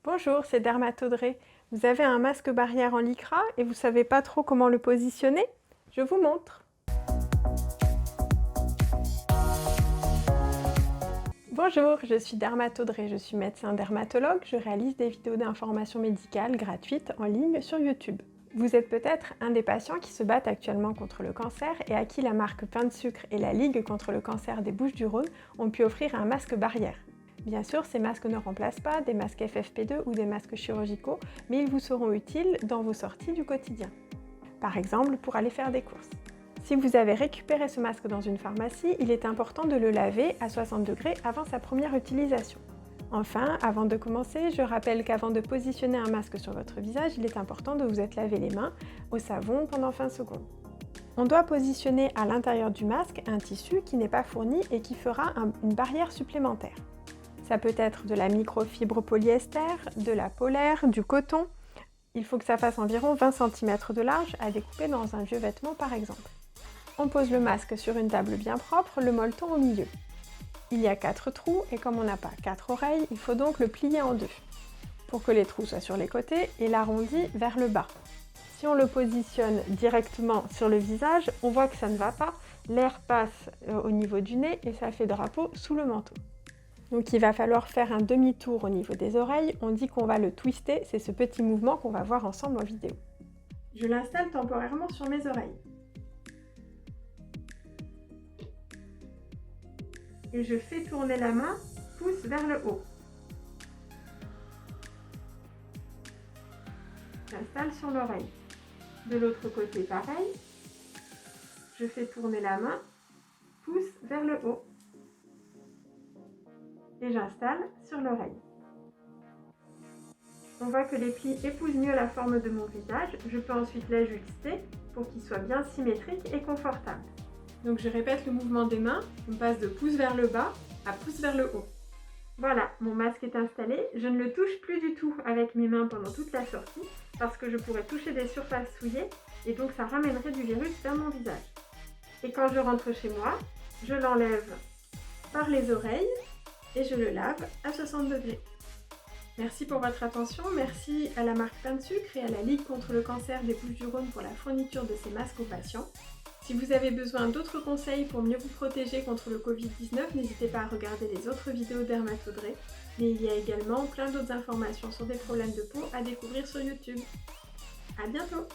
Bonjour, c'est Dermatodré. Vous avez un masque barrière en lycra et vous ne savez pas trop comment le positionner? Je vous montre. Bonjour, je suis Dermatodré, je suis médecin dermatologue, je réalise des vidéos d'information médicale gratuites en ligne sur YouTube. Vous êtes peut-être un des patients qui se battent actuellement contre le cancer et à qui la marque Pain de Sucre et la Ligue contre le cancer des Bouches-du-Rhône ont pu offrir un masque barrière. Bien sûr, ces masques ne remplacent pas des masques FFP2 ou des masques chirurgicaux, mais ils vous seront utiles dans vos sorties du quotidien. Par exemple, pour aller faire des courses. Si vous avez récupéré ce masque dans une pharmacie, il est important de le laver à 60 degrés avant sa première utilisation. Enfin, avant de commencer, je rappelle qu'avant de positionner un masque sur votre visage, il est important de vous être lavé les mains au savon pendant 20 secondes. On doit positionner à l'intérieur du masque un tissu qui n'est pas fourni et qui fera une barrière supplémentaire. Ça peut être de la microfibre polyester, de la polaire, du coton. Il faut que ça fasse environ 20 cm de large à découper dans un vieux vêtement par exemple. On pose le masque sur une table bien propre, le molleton au milieu. Il y a 4 trous et comme on n'a pas 4 oreilles, il faut donc le plier en deux pour que les trous soient sur les côtés et l'arrondi vers le bas. Si on le positionne directement sur le visage, on voit que ça ne va pas. L'air passe au niveau du nez et ça fait drapeau sous le manteau. Donc il va falloir faire un demi-tour au niveau des oreilles. On dit qu'on va le twister, c'est ce petit mouvement qu'on va voir ensemble en vidéo. Je l'installe temporairement sur mes oreilles. Et je fais tourner la main, pouce vers le haut. J'installe sur l'oreille. De l'autre côté, pareil. Je fais tourner la main, pouce vers le haut. Et j'installe sur l'oreille. On voit que les plis épousent mieux la forme de mon visage. Je peux ensuite l'ajuster pour qu'il soit bien symétrique et confortable. Donc je répète le mouvement des mains. On passe de pouce vers le bas à pouce vers le haut. Voilà, mon masque est installé. Je ne le touche plus du tout avec mes mains pendant toute la sortie parce que je pourrais toucher des surfaces souillées et donc ça ramènerait du virus vers mon visage. Et quand je rentre chez moi, je l'enlève par les oreilles et je le lave à 60 degrés. Merci pour votre attention, merci à la marque Pain de Sucre et à la Ligue contre le cancer des Bouches-du-Rhône pour la fourniture de ces masques aux patients. Si vous avez besoin d'autres conseils pour mieux vous protéger contre le Covid-19, n'hésitez pas à regarder les autres vidéos Dermatodré, mais il y a également plein d'autres informations sur des problèmes de peau à découvrir sur YouTube. À bientôt!